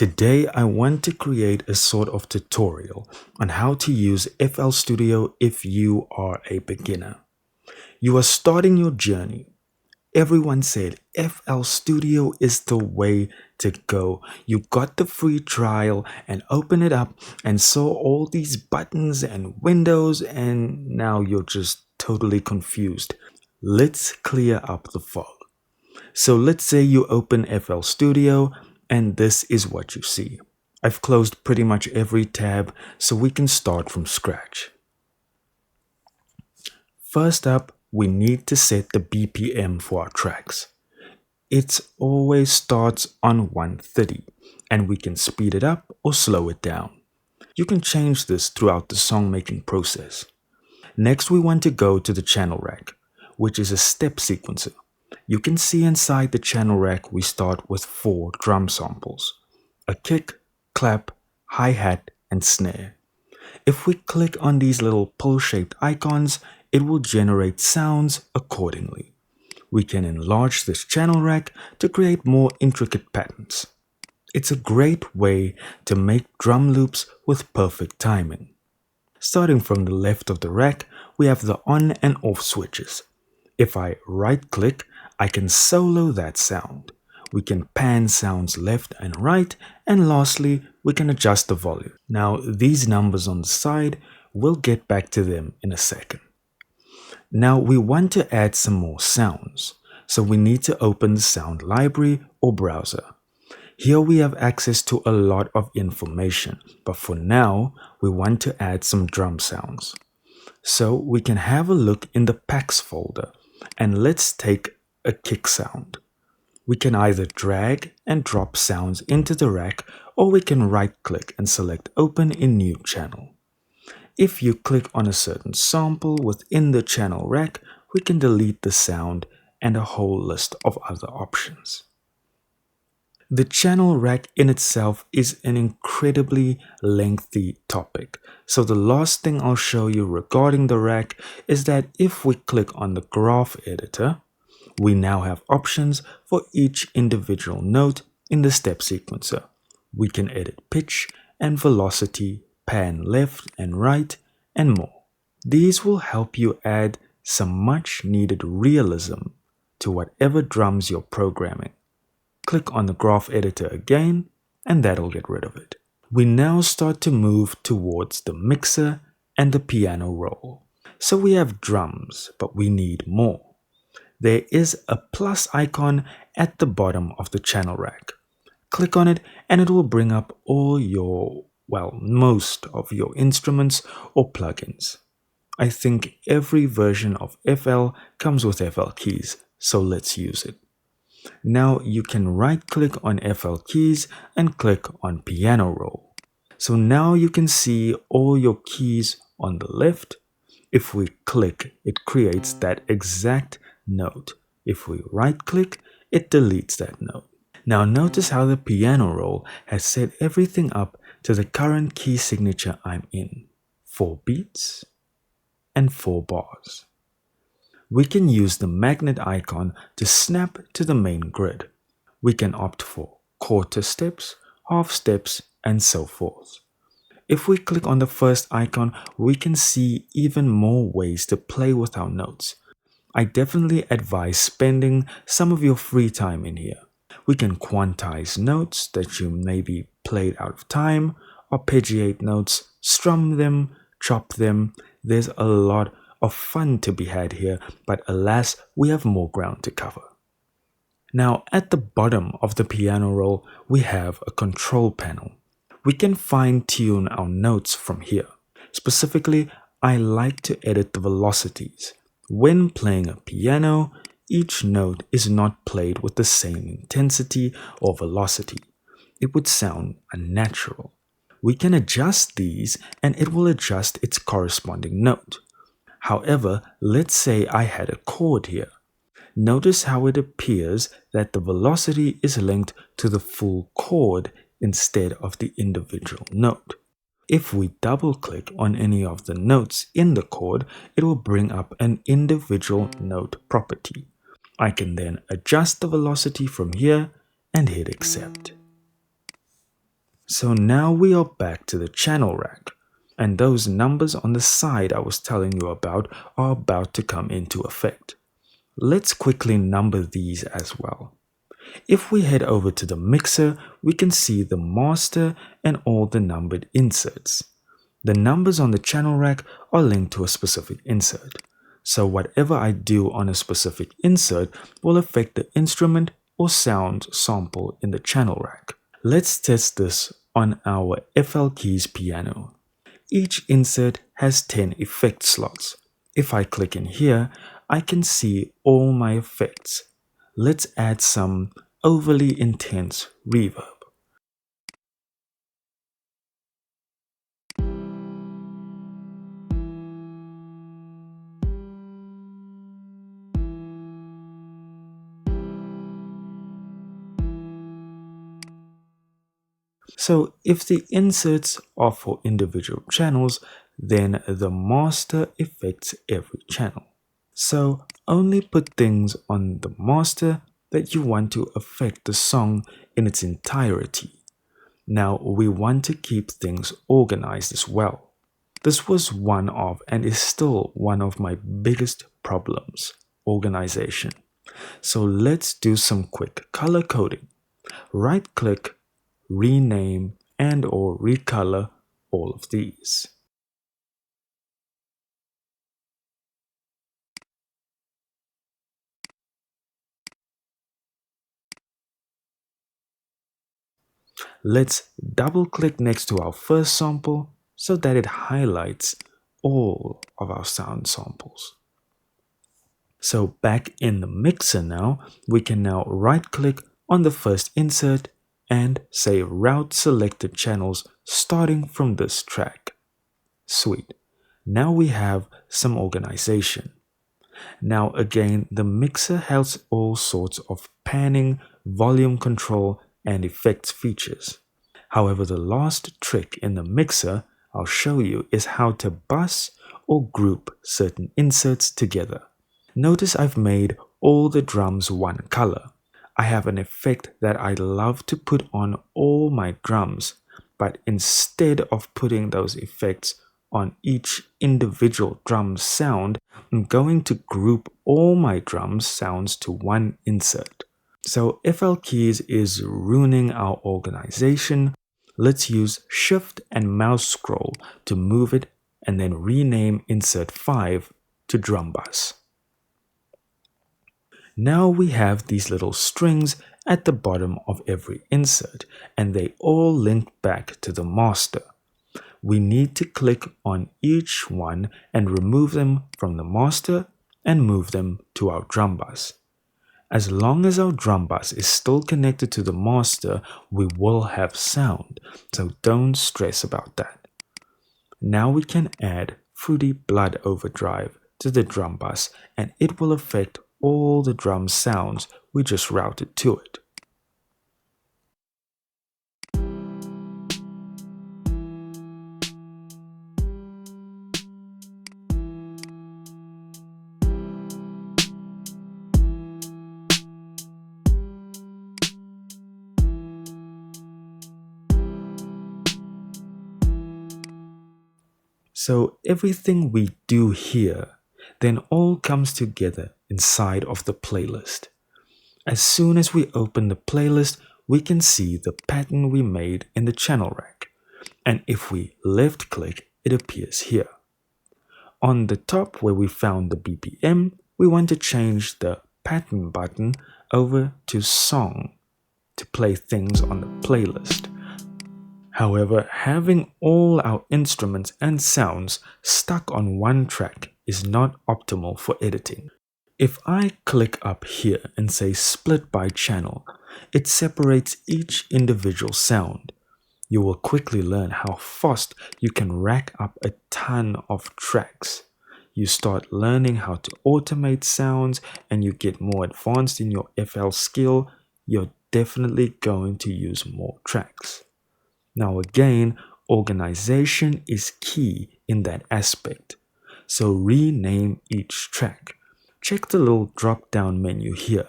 Today I want to create a sort of tutorial on how to use FL Studio if you are a beginner. You are starting your journey. Everyone said FL Studio is the way to go. You got the free trial and open it up and saw all these buttons and windows, and now you're just totally confused. Let's clear up the fog. So let's say you open FL Studio and this is what you see. I've closed pretty much every tab so we can start from scratch. First up, we need to set the BPM for our tracks. It always starts on 130 and we can speed it up or slow it down. You can change this throughout the song making process. Next, we want to go to the channel rack, which is a step sequencer. You can see inside the channel rack we start with 4 drum samples: a kick, clap, hi-hat, and snare. If we click on these little pull-shaped icons, it will generate sounds accordingly. We can enlarge this channel rack to create more intricate patterns. It's a great way to make drum loops with perfect timing. Starting from the left of the rack, we have the on and off switches. If I right-click, I can solo that sound. We can pan sounds left and right, and lastly, we can adjust the volume. Now, these numbers on the side, we'll get back to them in a second. Now, we want to add some more sounds, so we need to open the sound library or browser. Here we have access to a lot of information, but for now, we want to add some drum sounds. So we can have a look in the packs folder, and let's take a kick sound. We can either drag and drop sounds into the rack, or we can right click and select open in new channel. If you click on a certain sample within the channel rack, we can delete the sound and a whole list of other options. The channel rack in itself is an incredibly lengthy topic, so the last thing I'll show you regarding the rack is that if we click on the graph editor, we now have options for each individual note in the step sequencer. We can edit pitch and velocity, pan left and right, and more. These will help you add some much needed realism to whatever drums you're programming. Click on the graph editor again, and that'll get rid of it. We now start to move towards the mixer and the piano roll. So we have drums, but we need more. There is a plus icon at the bottom of the channel rack. Click on it and it will bring up all your, most of your instruments or plugins. I think every version of FL comes with FL keys, so let's use it. Now you can right click on FL keys and click on piano roll. So now you can see all your keys on the left. If we click, it creates that exact note. If we right click, it deletes that note. Now notice how the piano roll has set everything up to the current key signature I'm in: 4 beats and 4 bars. We can use the magnet icon to snap to the main grid. We can opt for quarter steps, half steps, and so forth. If we click on the first icon, we can see even more ways to play with our notes. I definitely advise spending some of your free time in here. We can quantize notes that you maybe played out of time, arpeggiate notes, strum them, chop them. There's a lot of fun to be had here, but alas, we have more ground to cover. Now, at the bottom of the piano roll, we have a control panel. We can fine-tune our notes from here. Specifically, I like to edit the velocities. When playing a piano, each note is not played with the same intensity or velocity. It would sound unnatural. We can adjust these and it will adjust its corresponding note. However, let's say I had a chord here. Notice how it appears that the velocity is linked to the full chord instead of the individual note. If we double click on any of the notes in the chord, it will bring up an individual note property. I can then adjust the velocity from here and hit accept. So now we are back to the channel rack, and those numbers on the side I was telling you about are about to come into effect. Let's quickly number these as well. If we head over to the mixer, we can see the master and all the numbered inserts. The numbers on the channel rack are linked to a specific insert. So whatever I do on a specific insert will affect the instrument or sound sample in the channel rack. Let's test this on our FL Keys piano. Each insert has 10 effect slots. If I click in here, I can see all my effects. Let's add some overly intense reverb. So if the inserts are for individual channels, then the master affects every channel. So only put things on the master that you want to affect the song in its entirety. Now we want to keep things organized as well. This was one of and is still one of my biggest problems, organization. So let's do some quick color coding. Right click, rename and or recolor all of these. Let's double click next to our first sample so that it highlights all of our sound samples. So back in the mixer now, we can now right click on the first insert and say route selected channels starting from this track. Sweet. Now we have some organization. Now again, the mixer has all sorts of panning, volume control, and effects features. However, the last trick in the mixer I'll show you is how to bus or group certain inserts together. Notice I've made all the drums one color. I have an effect that I love to put on all my drums, but instead of putting those effects on each individual drum sound, I'm going to group all my drum sounds to one insert. So FL Keys is ruining our organization. Let's use Shift and mouse scroll to move it and then rename insert 5 to drum bus. Now we have these little strings at the bottom of every insert and they all link back to the master. We need to click on each one and remove them from the master and move them to our drum bus. As long as our drum bus is still connected to the master, we will have sound, so don't stress about that. Now we can add Fruity Blood Overdrive to the drum bus and it will affect all the drum sounds we just routed to it. So everything we do here then all comes together inside of the playlist. As soon as we open the playlist, we can see the pattern we made in the channel rack. And if we left click, it appears here. On the top where we found the BPM, we want to change the pattern button over to song to play things on the playlist. However, having all our instruments and sounds stuck on one track is not optimal for editing. If I click up here and say split by channel, it separates each individual sound. You will quickly learn how fast you can rack up a ton of tracks. You start learning how to automate sounds and you get more advanced in your FL skill, you're definitely going to use more tracks. Now again, organization is key in that aspect. So rename each track. Check the little drop down menu here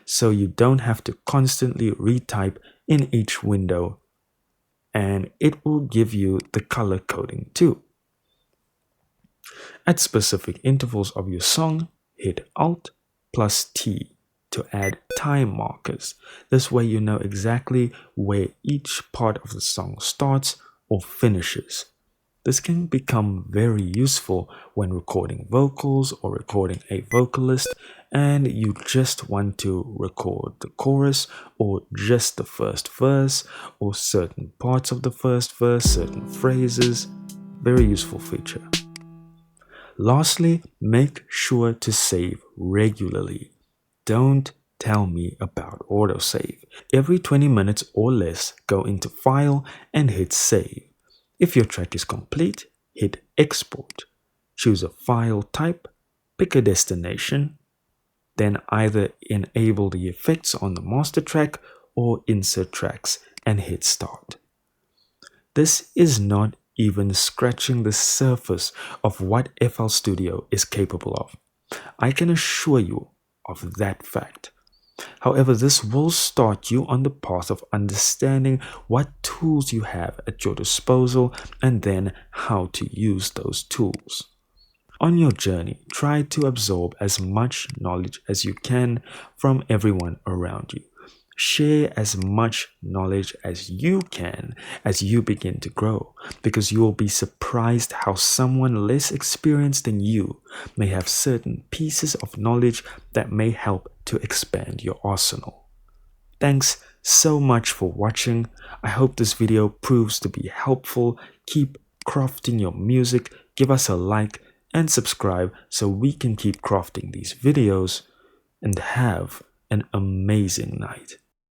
so you don't have to constantly retype in each window and it will give you the color coding too. At specific intervals of your song, hit Alt plus T to add time markers. This way you know exactly where each part of the song starts or finishes. This can become very useful when recording vocals or recording a vocalist and you just want to record the chorus or just the first verse or certain parts of the first verse, certain phrases. Very useful feature. Lastly, make sure to save regularly. Don't tell me about autosave. Every 20 minutes or less, go into File and hit Save. If your track is complete, hit Export. Choose a file type, pick a destination, then either enable the effects on the master track or insert tracks and hit Start. This is not even scratching the surface of what FL Studio is capable of. I can assure you of that fact. However, this will start you on the path of understanding what tools you have at your disposal and then how to use those tools. On your journey, try to absorb as much knowledge as you can from everyone around you. Share as much knowledge as you can as you begin to grow, because you will be surprised how someone less experienced than you may have certain pieces of knowledge that may help to expand your arsenal. Thanks so much for watching. I hope this video proves to be helpful. Keep crafting your music, give us a like and subscribe so we can keep crafting these videos, and have an amazing night.